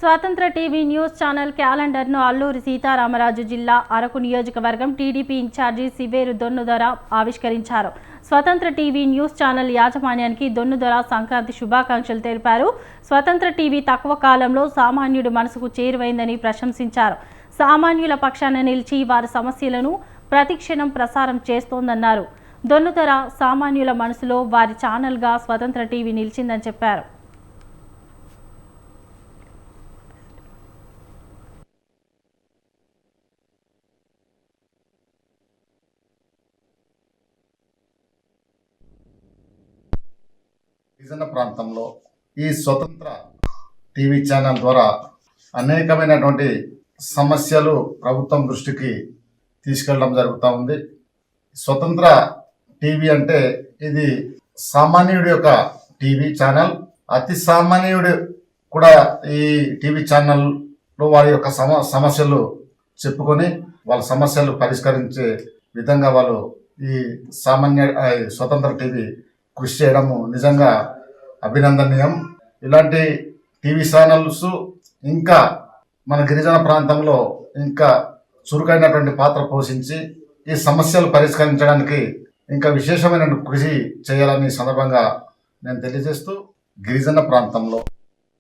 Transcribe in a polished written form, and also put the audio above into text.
స్వతంత్ర TV news channel క్యాలెండర్ను అల్లూరి సీతారామరాజు జిల్లా అరకు నియోజకవర్గం టీడీపీ ఇన్ఛార్జి సివేరు దొన్నుదొర ఆవిష్కరించారు. స్వతంత్ర టీవీ న్యూస్ ఛానల్ యాజమాన్యానికి దొన్నుదొర సంక్రాంతి శుభాకాంక్షలు తెలిపారు. స్వతంత్ర టీవీ తక్కువ కాలంలో సామాన్యుడి మనసుకు చేరువైందని ప్రశంసించారు. సామాన్యుల పక్షాన నిలిచి వారి సమస్యలను ప్రతిక్షణం ప్రసారం చేస్తోందన్నారు. దొన్నుదొర సామాన్యుల మనసులో వారి ఛానల్గా స్వతంత్ర టీవీ నిలిచిందని చెప్పారు. గిరిజన ప్రాంతంలో ఈ స్వతంత్ర టీవీ ఛానల్ ద్వారా అనేకమైనటువంటి సమస్యలు ప్రభుత్వం దృష్టికి తీసుకెళ్ళడం జరుగుతూ ఉంది. స్వతంత్ర టీవీ అంటే ఇది సామాన్యుడి యొక్క టీవీ ఛానల్. అతి సామాన్యుడు కూడా ఈ టీవీ ఛానల్లో వారి యొక్క సమస్యలు చెప్పుకొని వాళ్ళ సమస్యలు పరిష్కరించే విధంగా వాళ్ళు ఈ స్వతంత్ర టీవీ కృషి చేయడము నిజంగా అభినందనీయం. ఇలాంటి టీవీ ఛానల్స్ ఇంకా మన గిరిజన ప్రాంతంలో ఇంకా చురుకైనటువంటి పాత్ర పోషించి ఈ సమస్యలు పరిష్కరించడానికి ఇంకా విశేషమైన కృషి చేయాలని సందర్భంగా నేను తెలియజేస్తూ, గిరిజన ప్రాంతంలో